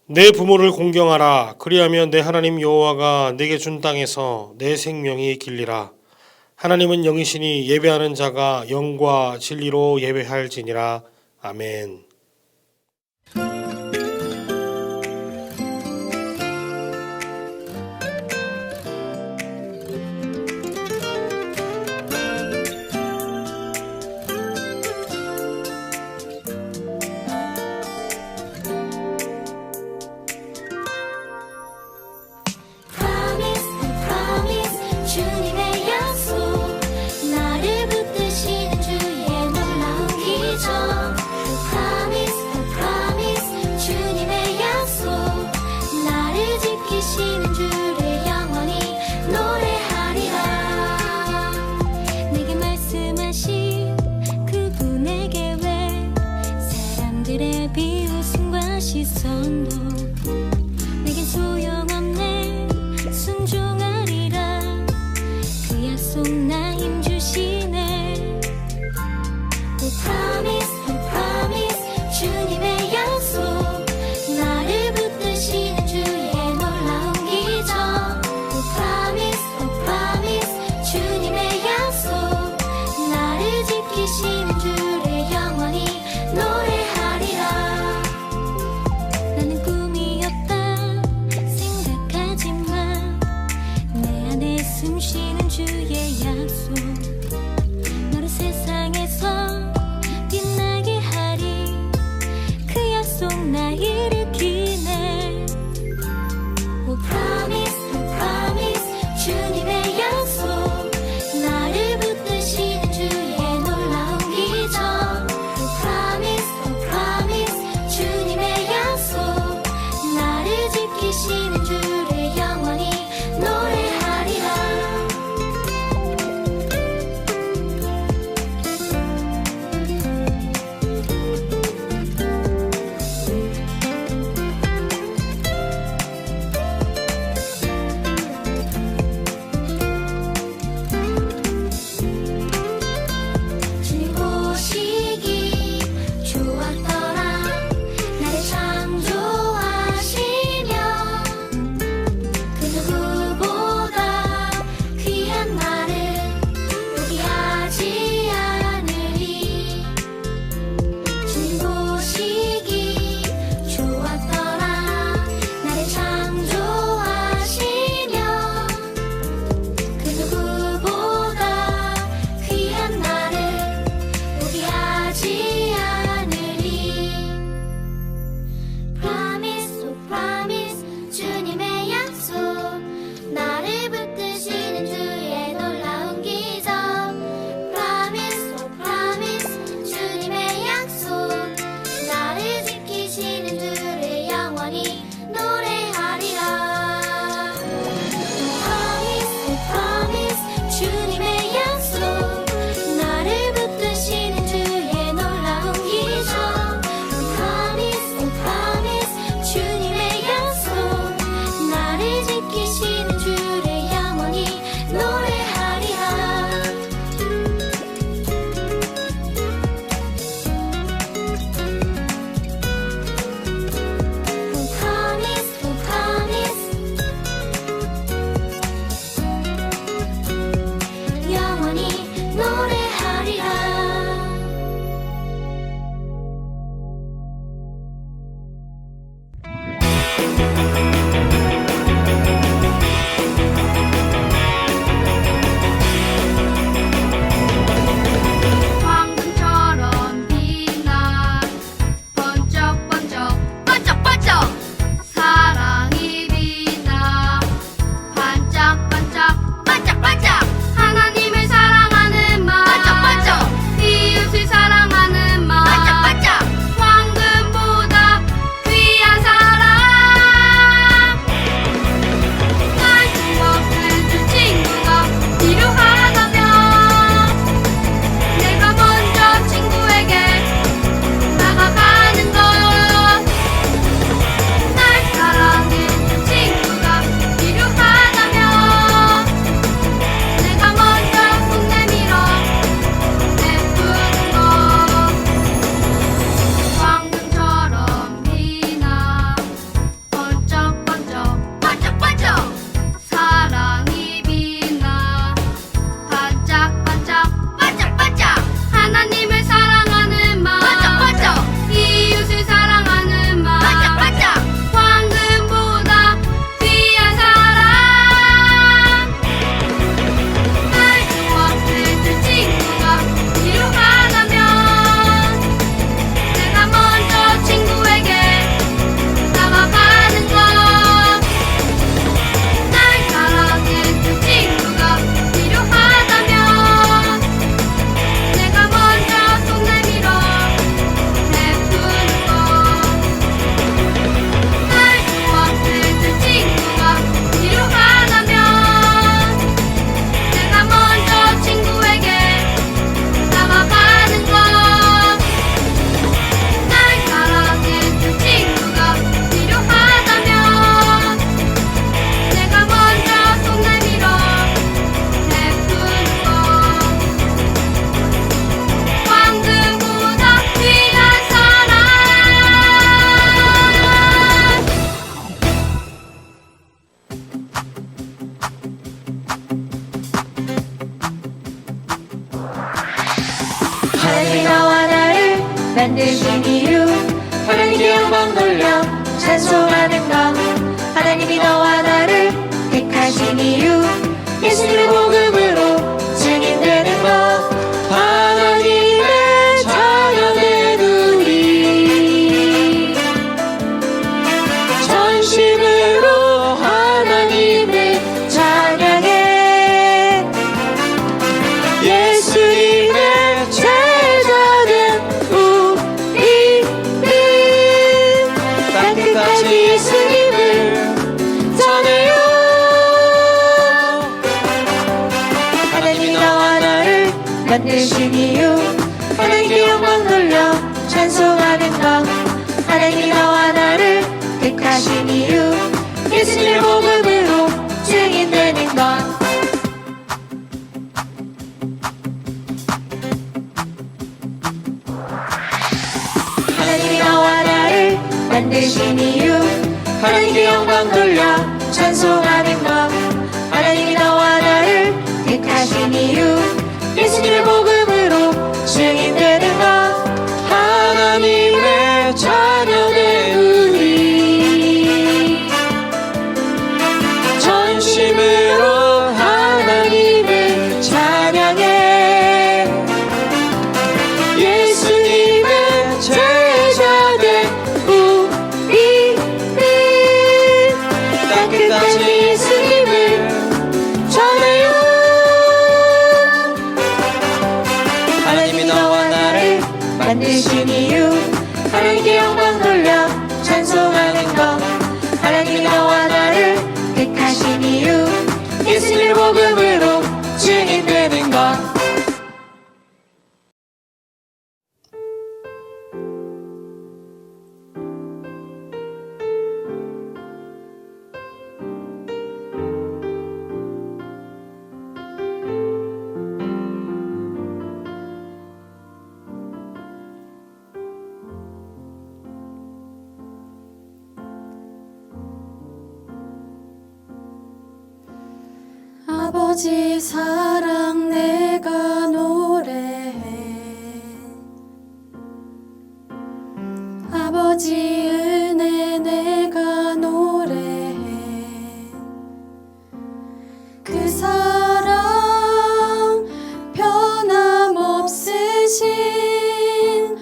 내 부모를 공경하라. 그리하면 내 하나님 여호와가 내게 준 땅에서 내 생명이 길리라. 하나님은 영이시니 예배하는 자가 영과 진리로 예배할지니라. 아멘. Promise, promise, 주님의 약속, 나를 붙드시는 주의 놀라운 기적. Promise, promise, 주님의 약속, 나를 지키시는 주를 영원히 노래하리라. 내게 말씀하신 그분의 계획, 사람들의 비웃음과 시선도 내겐 소용없네. 순종하리라. 그 약속 나 힘주시네. Oh promise, oh promise, 주님의 약속, 나를 붙드시는 주의 놀라운 기적. Oh promise, oh promise, 주님의 약속, 나를 지키시는 주를 영원히 노래하리라. 나는 꿈이 없다 생각하지만 내 안에 숨쉬는 주의 약속, 너를 세상에서 빛나게 하리. 그 약속 나 일으키네. Oh promise, oh promise, 주님의 약속, 나를 붙드시는 주의 놀라운 기적. Oh promise, oh promise, 주님의 약속, 나를 지키시는 주를 영원히 노래하리라. 하나님이 너와 나를 만드신 이유 하나님의 영광 돌려 찬송하는 것 하나님이 너와 나를 택하신 이유 예수님의 복음으로 증인되는 것 하나님의 자녀된 우리 전심으로 하나님을 찬양해 예수님의 제자된 우리는 땅끝까지 예수님을 전해요 하나님이 너와 나를 만드신 이유 하나님께 영광 돌려 찬송하는 것 하나님이 너와 나를 택하신 이유 예수님의 복음으로 증인되는 것 하나님이 너와 나를 만드신 이유 하나님께 영광 돌려 찬송하는 것 하나님이 너와 나를 택하신 이유 예수님의 복음으로 증인되는 것 하나님의 자녀된 우리 전심으로 하나님을 찬양해 예수님의 제자된 우리는 땅끝까지 예수님을 전해요 하나님이 너와 나를 만드신 이유 하나님께 영광 돌려 찬송하는 것 하나님이 너와 나를 택하신 이유 예수님의 복음으로 증인되는 것 아버지 사랑 내가 노래해 아버지 은혜 내가 노래해 그 사랑 변함없으신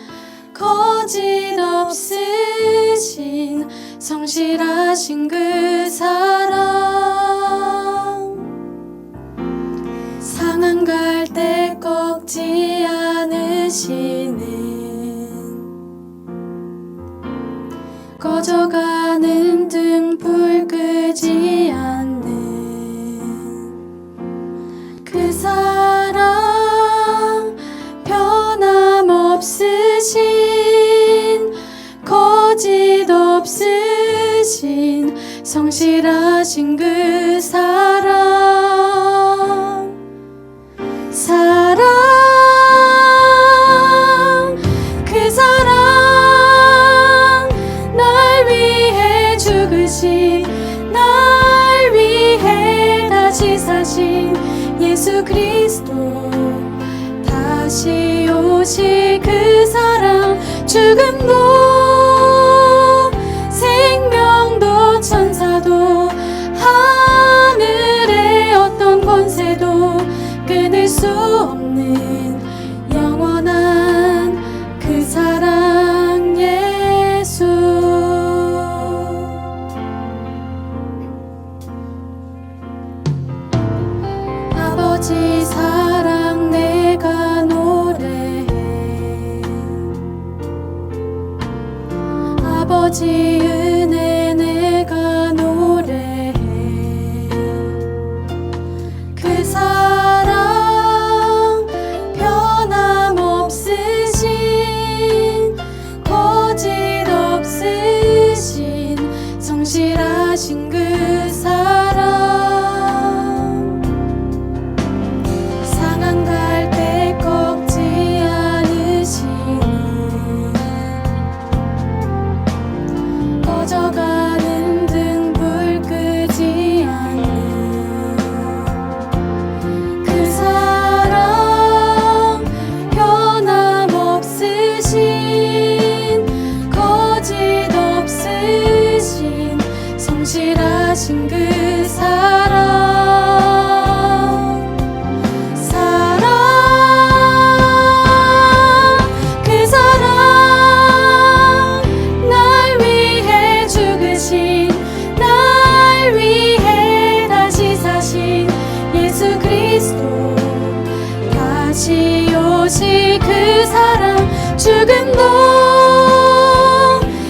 거짓 없으신 성실하신 그 사랑 상한 갈 때 꺾지 않으시는 꺼져가는 등불 끄지 않는 그 사랑 변함없으신 거짓 없으신 성실하신 그 사랑 그 사랑 날 위해 죽으신 날 위해 다시 사신 예수 그리스도 다시 오실 그 사랑 죽음도 생명도 천사도 하늘의 어떤 권세도 끊을 수 없는 영원한 그 사랑 예수 아버지 사랑 내가 노래해 아버지 은혜 내가 노래해 그 사랑 변 다시 오실 그 사랑 죽음도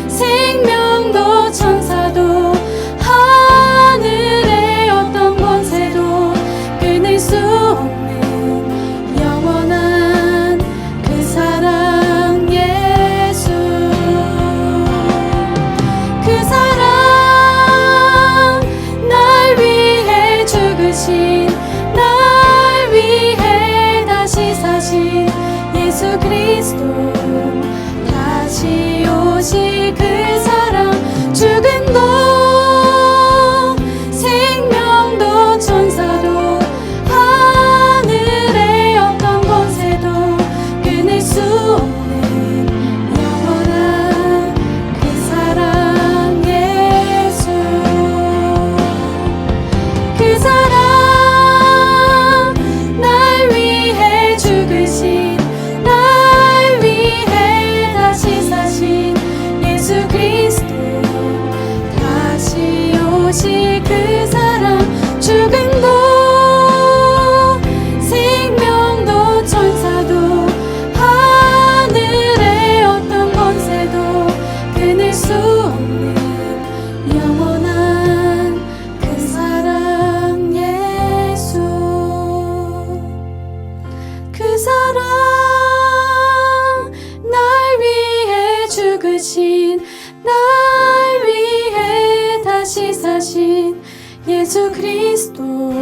생명도 천사도 하늘의 어떤 권세도 끊을 수 없는 영원한 그 사랑 예수 그 사랑 날 위해 죽으신 날 위해 다시 사신 예수 그리스도 다시 오실 그 사랑 죽음도 생명도 천사도 하늘의 어떤 권세도 끊을 수 없는 영원한 그 사랑 예수 그 사랑 날 위해 죽으신 날 위해 다시 사신 예수 그리스도 다시 오실 그 사랑 죽음도 생명도 천사도 하늘의 어떤 권세도 끊을 수 없는 영원한 그 사랑 예수 그 사랑 날 위해 죽으신 날 위해 다시 사신 예수 그리스도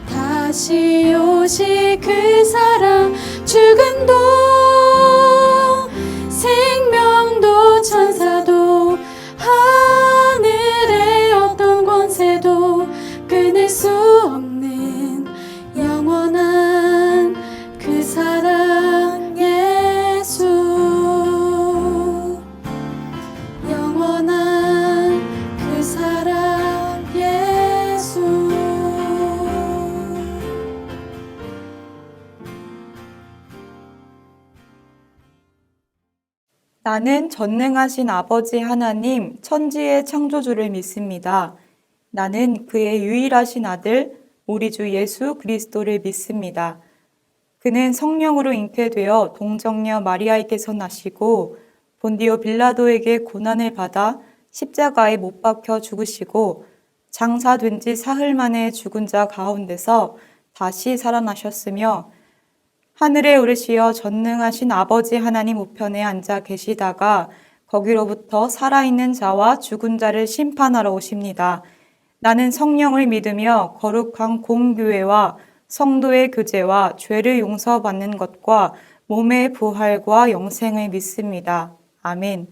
다시 오실 그 사랑 죽음도 생명도 천사도 하늘의 어떤 권세도 끊을 수 없는 영원한 그 사랑 예수 영원한 그 사랑 예수 나는 전능하신 아버지 하나님, 천지의 창조주를 믿습니다. 나는 그의 유일하신 아들, 우리 주 예수 그리스도를 믿습니다. 그는 성령으로 잉태되어 동정녀 마리아에게서 나시고 본디오 빌라도에게 고난을 받아 십자가에 못 박혀 죽으시고 장사된 지 사흘 만에 죽은 자 가운데서 다시 살아나셨으며 하늘에 오르시어 전능하신 아버지 하나님 우편에 앉아 계시다가 거기로부터 살아있는 자와 죽은 자를 심판하러 오십니다. 나는 성령을 믿으며 거룩한 공교회와 성도의 교제와 죄를 용서받는 것과 몸의 부활과 영생을 믿습니다. 아멘.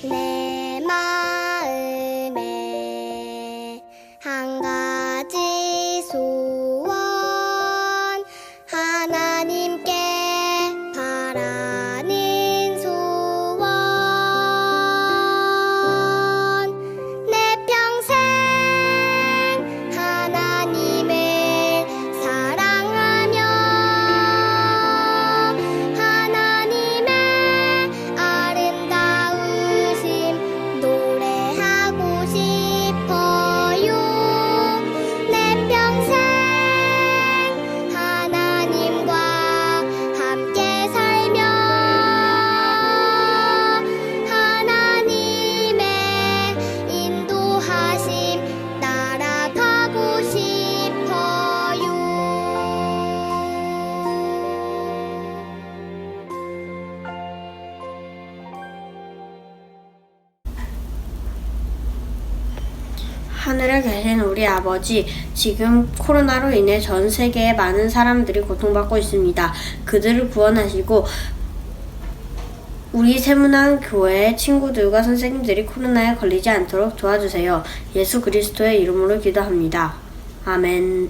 내 마음에 한 가지 소원 하나님께 바라는 소원 내 평생 하나님을 사랑하며 하나님의 아름다우심 노래하고 싶어요 내 평생 하나님과 함께 살며 하나님의 인도하심 따라가고 싶어요. 하늘에 계신 우리 아버지, 지금 코로나로 인해 전 세계의 많은 사람들이 고통받고 있습니다. 그들을 구원하시고 우리 세문안 교회 친구들과 선생님들이 코로나에 걸리지 않도록 도와주세요. 예수 그리스도의 이름으로 기도합니다. 아멘.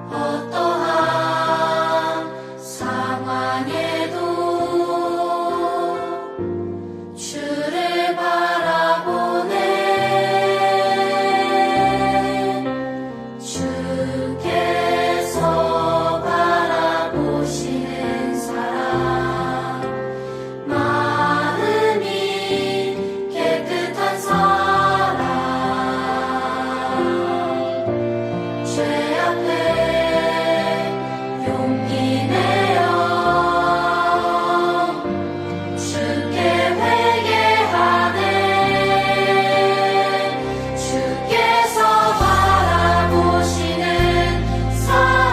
어떠한 상황에도 주를 바라보네. 주께서 바라보시는 사람, 마음이 깨끗한 사람, 죄 앞에 용기 내어 주께 회개하네. 주께서 바라보시는 사람,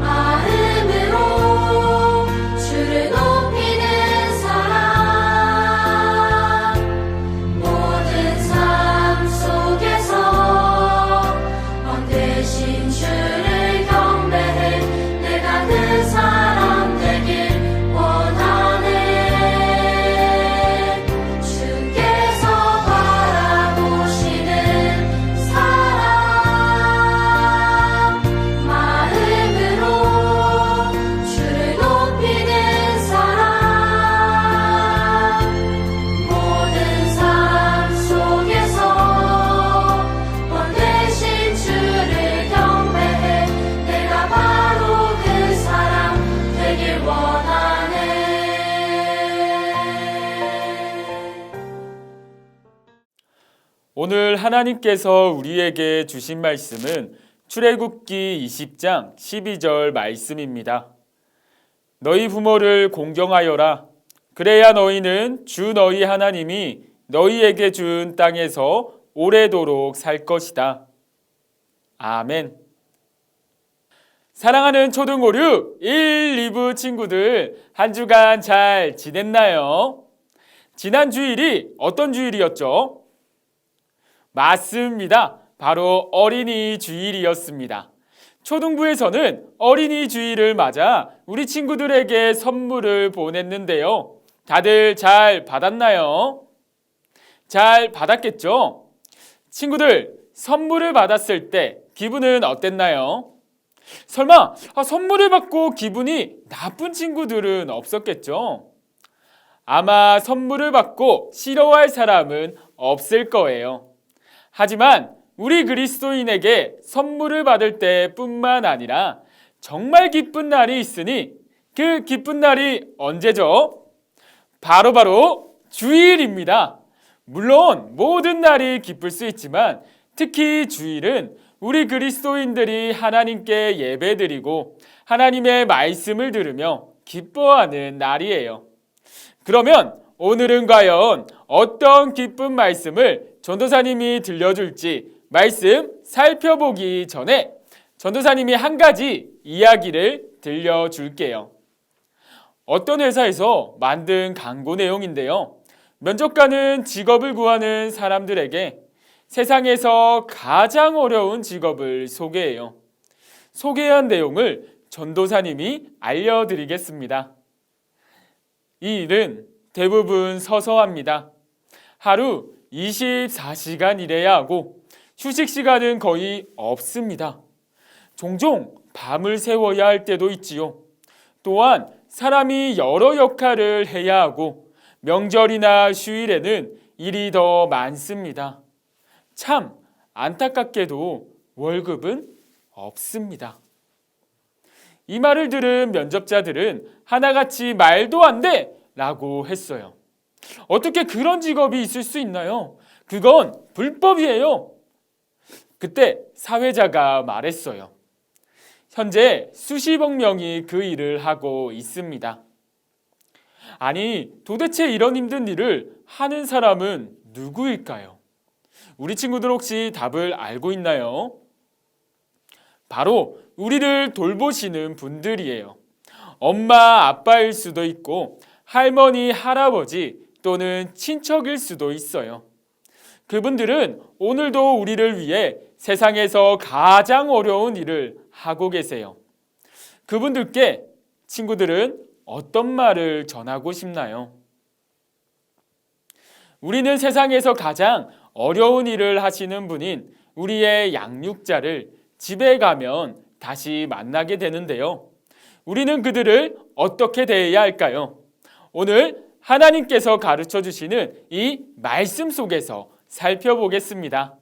마음으로 주를 높이는 사람, 모든 삶 속에서 왕 되신 주를 경배해. 내가 그 사람 되길 원하네. 주께서 바라보시는 사람, 마음으로 주를 높이는 사람, 모든 삶 속에서 왕 되신 주를 경배해. 내가 바로 그 사람 되길 원하네. 오늘 하나님께서 우리에게 주신 말씀은 출애굽기 20장 12절 말씀입니다. 너희 부모를 공경하여라. 그래야 너희는 주 너희 하나님이 너희에게 준 땅에서 오래도록 살 것이다. 아멘. 사랑하는 초등오류 1, 2부 친구들, 한 주간 잘 지냈나요? 지난 주일이 어떤 주일이었죠? 맞습니다. 바로 어린이 주일이었습니다. 초등부에서는 어린이 주일을 맞아 우리 친구들에게 선물을 보냈는데요. 다들 잘 받았나요? 잘 받았겠죠? 친구들, 선물을 받았을 때 기분은 어땠나요? 설마 선물을 받고 기분이 나쁜 친구들은 없었겠죠? 아마 선물을 받고 싫어할 사람은 없을 거예요. 하지만 우리 그리스도인에게 선물을 받을 때뿐만 아니라 정말 기쁜 날이 있으니 그 기쁜 날이 언제죠? 바로 주일입니다. 물론 모든 날이 기쁠 수 있지만 특히 주일은 우리 그리스도인들이 하나님께 예배드리고 하나님의 말씀을 들으며 기뻐하는 날이에요. 그러면 오늘은 과연 어떤 기쁜 말씀을 전도사님이 들려줄지 말씀 살펴보기 전에 전도사님이 한 가지 이야기를 들려줄게요. 어떤 회사에서 만든 광고 내용인데요. 면접 가는 직업을 구하는 사람들에게 세상에서 가장 어려운 직업을 소개해요. 소개한 내용을 전도사님이 알려드리겠습니다. 이 일은 대부분 서서 합니다. 하루 24시간 일해야 하고 휴식 시간은 거의 없습니다. 종종 밤을 새워야 할 때도 있지요. 또한 사람이 여러 역할을 해야 하고 명절이나 휴일에는 일이 더 많습니다. 참 안타깝게도 월급은 없습니다. 이 말을 들은 면접자들은 하나같이 말도 안 돼! 라고 했어요. 어떻게 그런 직업이 있을 수 있나요? 그건 불법이에요. 그때 사회자가 말했어요. 현재 수십억 명이 그 일을 하고 있습니다. 아니, 도대체 이런 힘든 일을 하는 사람은 누구일까요? 우리 친구들 혹시 답을 알고 있나요? 바로 우리를 돌보시는 분들이에요. 엄마, 아빠일 수도 있고 할머니, 할아버지 또는 친척일 수도 있어요. 그분들은 오늘도 우리를 위해 세상에서 가장 어려운 일을 하고 계세요. 그분들께 친구들은 어떤 말을 전하고 싶나요? 우리는 세상에서 가장 어려운 일을 하시는 분인 우리의 양육자를 집에 가면 다시 만나게 되는데요. 우리는 그들을 어떻게 대해야 할까요? 오늘 하나님께서 가르쳐 주시는 이 말씀 속에서 살펴보겠습니다.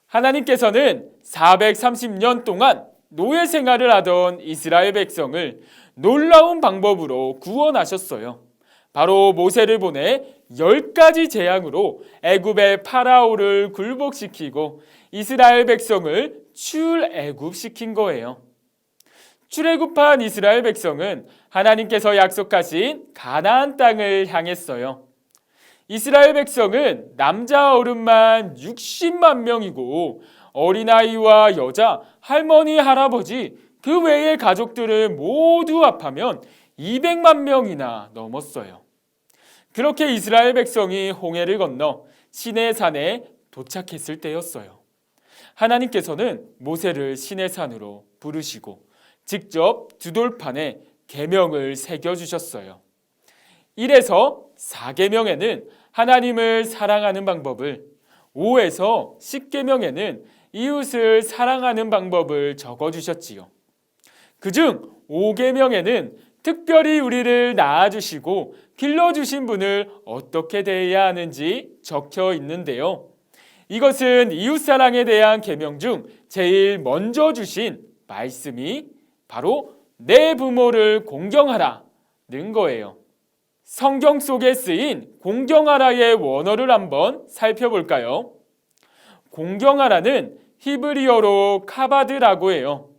하나님께서는 430년 동안 노예 생활을 하던 이스라엘 백성을 놀라운 방법으로 구원하셨어요. 바로 모세를 보내 10가지 재앙으로 애굽의 파라오를 굴복시키고 이스라엘 백성을 출애굽시킨 거예요. 출애굽한 이스라엘 백성은 하나님께서 약속하신 가나안 땅을 향했어요. 이스라엘 백성은 남자 어른만 60만 명이고 어린아이와 여자, 할머니, 할아버지 그 외의 가족들을 모두 합하면 200만 명이나 넘었어요. 그렇게 이스라엘 백성이 홍해를 건너 시내산에 도착했을 때였어요. 하나님께서는 모세를 시내산으로 부르시고 직접 두 돌판에 계명을 새겨주셨어요. 1에서 4계명에는 하나님을 사랑하는 방법을, 5에서 10계명에는 이웃을 사랑하는 방법을 적어주셨지요. 그중 5계명에는 특별히 우리를 낳아주시고 길러주신 분을 어떻게 대해야 하는지 적혀 있는데요. 이것은 이웃사랑에 대한 계명 중 제일 먼저 주신 말씀이 바로 내 부모를 공경하라는 거예요. 성경 속에 쓰인 공경하라의 원어를 한번 살펴볼까요? 공경하라는 히브리어로 카바드라고 해요.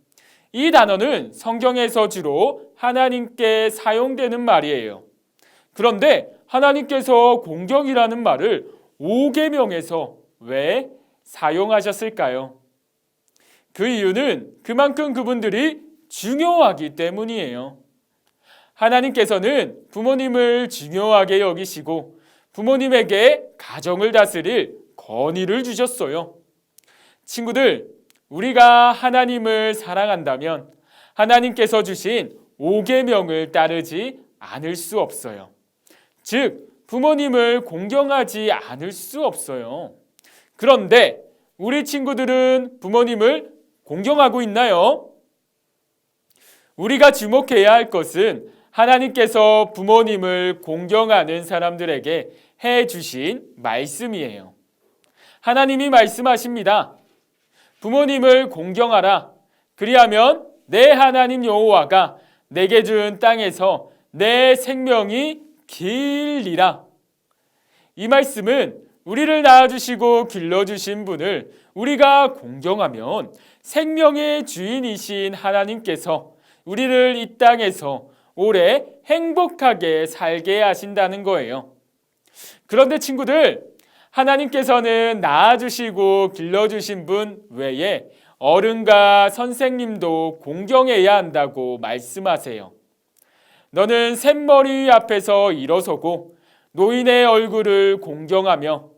이 단어는 성경에서 주로 하나님께 사용되는 말이에요. 그런데 하나님께서 공경이라는 말을 5계명에서 왜 사용하셨을까요? 그 이유는 그만큼 그분들이 중요하기 때문이에요. 하나님께서는 부모님을 중요하게 여기시고 부모님에게 가정을 다스릴 권위를 주셨어요. 친구들, 우리가 하나님을 사랑한다면 하나님께서 주신 5계명을 따르지 않을 수 없어요. 즉, 부모님을 공경하지 않을 수 없어요. 그런데 우리 친구들은 부모님을 공경하고 있나요? 우리가 주목해야 할 것은 하나님께서 부모님을 공경하는 사람들에게 해주신 말씀이에요. 하나님이 말씀하십니다. 부모님을 공경하라. 그리하면 내 하나님 여호와가 내게 준 땅에서 내 생명이 길리라. 이 말씀은 우리를 낳아주시고 길러주신 분을 우리가 공경하면 생명의 주인이신 하나님께서 우리를 이 땅에서 오래 행복하게 살게 하신다는 거예요. 그런데 친구들, 하나님께서는 낳아주시고 길러주신 분 외에 어른과 선생님도 공경해야 한다고 말씀하세요. 너는 샘머리 앞에서 일어서고 노인의 얼굴을 공경하며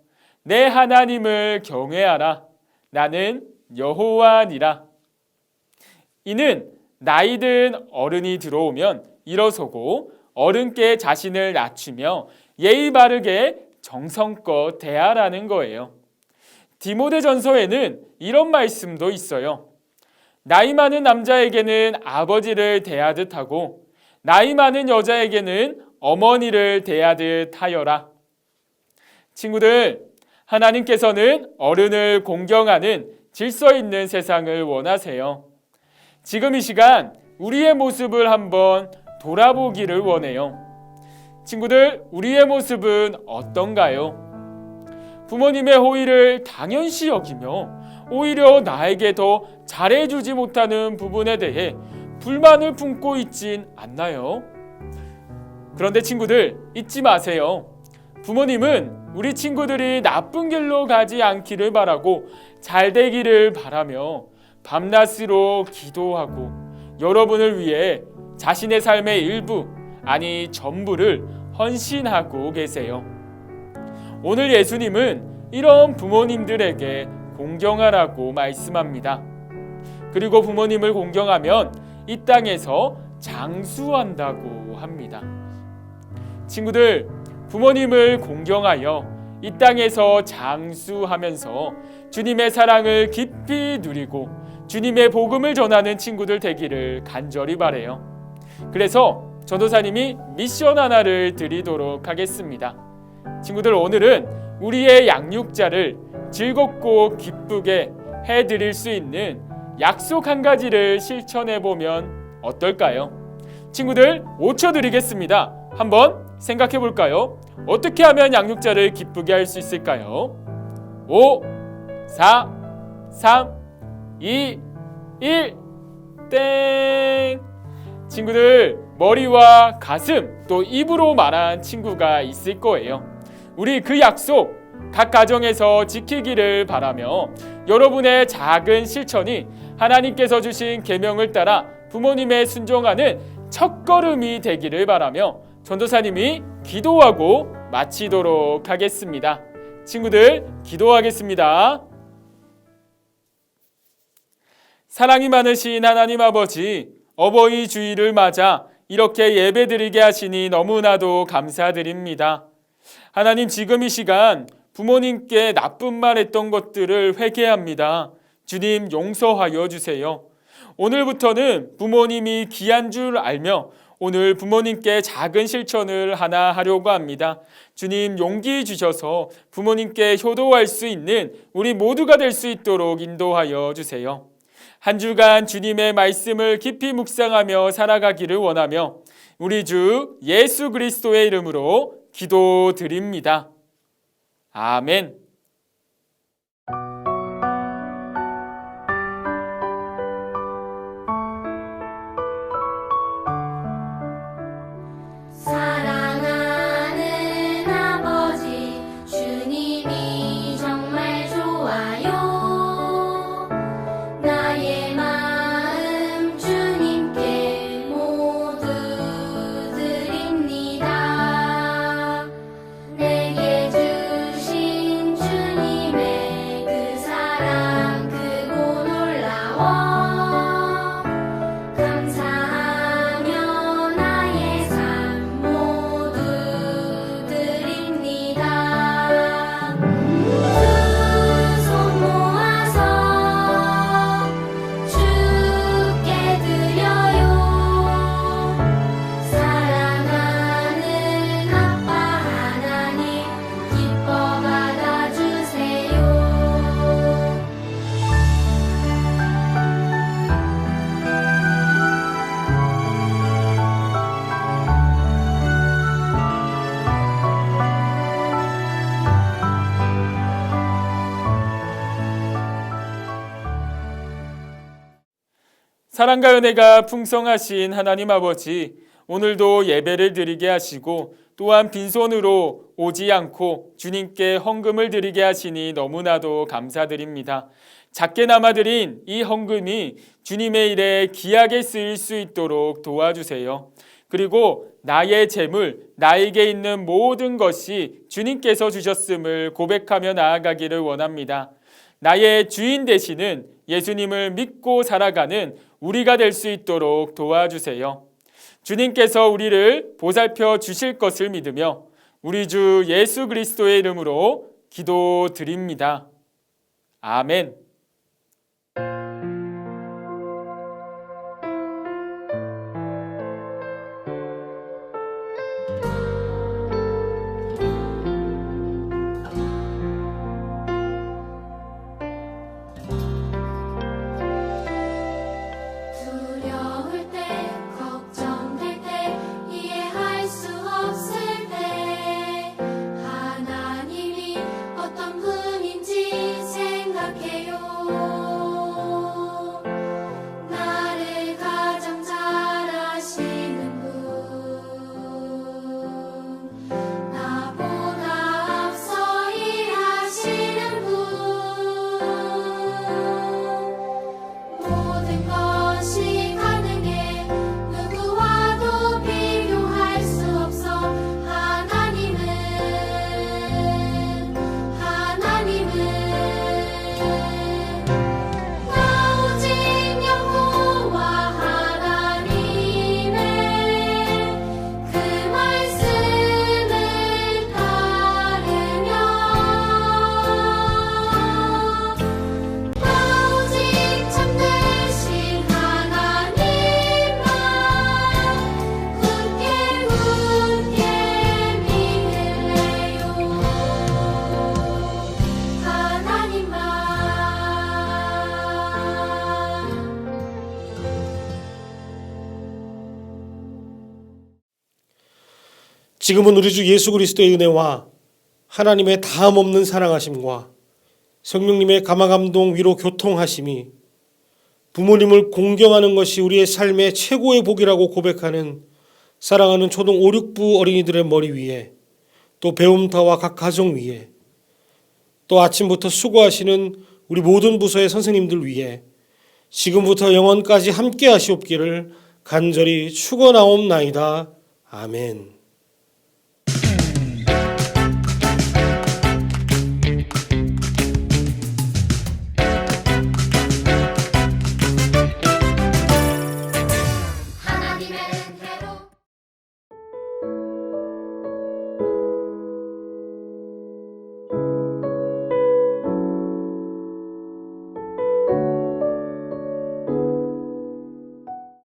내 하나님을 경외하라. 나는 여호와니라. 이는 나이든 어른이 들어오면 일어서고 어른께 자신을 낮추며 예의 바르게 정성껏 대하라는 거예요. 디모데전서에는 이런 말씀도 있어요. 나이 많은 남자에게는 아버지를 대하듯 하고 나이 많은 여자에게는 어머니를 대하듯 하여라. 친구들, 하나님께서는 어른을 공경하는 질서 있는 세상을 원하세요. 지금 이 시간 우리의 모습을 한번 돌아보기를 원해요. 친구들, 우리의 모습은 어떤가요? 부모님의 호의를 당연시 여기며 오히려 나에게 더 잘해주지 못하는 부분에 대해 불만을 품고 있진 않나요? 그런데 친구들, 잊지 마세요. 부모님은 우리 친구들이 나쁜 길로 가지 않기를 바라고 잘 되기를 바라며 밤낮으로 기도하고 여러분을 위해 자신의 삶의 일부, 아니 전부를 헌신하고 계세요. 오늘 예수님은 이런 부모님들에게 공경하라고 말씀합니다. 그리고 부모님을 공경하면 이 땅에서 장수한다고 합니다. 친구들, 부모님을 공경하여 이 땅에서 장수하면서 주님의 사랑을 깊이 누리고 주님의 복음을 전하는 친구들 되기를 간절히 바라요. 그래서 전도사님이 미션 하나를 드리도록 하겠습니다. 친구들, 오늘은 우리의 양육자를 즐겁고 기쁘게 해드릴 수 있는 약속 한 가지를 실천해 보면 어떨까요? 친구들, 5초 드리겠습니다. 한번 생각해 볼까요? 어떻게 하면 양육자를 기쁘게 할 수 있을까요? 5, 4, 3, 2, 1, 땡! 친구들, 머리와 가슴 또 입으로 말한 친구가 있을 거예요. 우리 그 약속 각 가정에서 지키기를 바라며 여러분의 작은 실천이 하나님께서 주신 계명을 따라 부모님의 순종하는 첫걸음이 되기를 바라며 전도사님이 기도하고 마치도록 하겠습니다. 친구들, 기도하겠습니다. 사랑이 많으신 하나님 아버지, 어버이 주일을 맞아 이렇게 예배드리게 하시니 너무나도 감사드립니다. 하나님, 지금 이 시간 부모님께 나쁜 말 했던 것들을 회개합니다. 주님, 용서하여 주세요. 오늘부터는 부모님이 귀한 줄 알며 오늘 부모님께 작은 실천을 하나 하려고 합니다. 주님, 용기 주셔서 부모님께 효도할 수 있는 우리 모두가 될 수 있도록 인도하여 주세요. 한 주간 주님의 말씀을 깊이 묵상하며 살아가기를 원하며 우리 주 예수 그리스도의 이름으로 기도드립니다. 아멘. 사랑하는 아버지, 주님이 정말 좋아요. 나의 마음 주님께 모두 드립니다. 내게 주신 주님의 그 사랑 크고 놀라워. 감사하며 나의 삶 모두 드립니다. 두 손 모아서 주께 드려요. 사랑하는 아빠 하나님, 기뻐 받아주세요. 사랑과 은혜가 풍성하신 하나님 아버지, 오늘도 예배를 드리게 하시고 또한 빈손으로 오지 않고 주님께 헌금을 드리게 하시니 너무나도 감사드립니다. 작게나마 드린 이 헌금이 주님의 일에 귀하게 쓰일 수 있도록 도와주세요. 그리고 나의 재물, 나에게 있는 모든 것이 주님께서 주셨음을 고백하며 나아가기를 원합니다. 나의 주인 되시는 예수님을 믿고 살아가는 우리가 될 수 있도록 도와주세요. 주님께서 우리를 보살펴 주실 것을 믿으며 우리 주 예수 그리스도의 이름으로 기도드립니다. 아멘. 두려울 때, 걱정될 때, 이해할 수 없을 때, 하나님이 어떤 분인지 생각해요. 지금은 우리 주 예수 그리스도의 은혜와 하나님의 다함없는 사랑하심과 성령님의 감화감동 위로 교통하심이 부모님을 공경하는 것이 우리의 삶의 최고의 복이라고 고백하는 사랑하는 초등 5, 6부 어린이들의 머리 위에, 또 배움터와 각 가정 위에, 또 아침부터 수고하시는 우리 모든 부서의 선생님들 위에 지금부터 영원까지 함께 하시옵기를 간절히 축원하옵나이다. 아멘.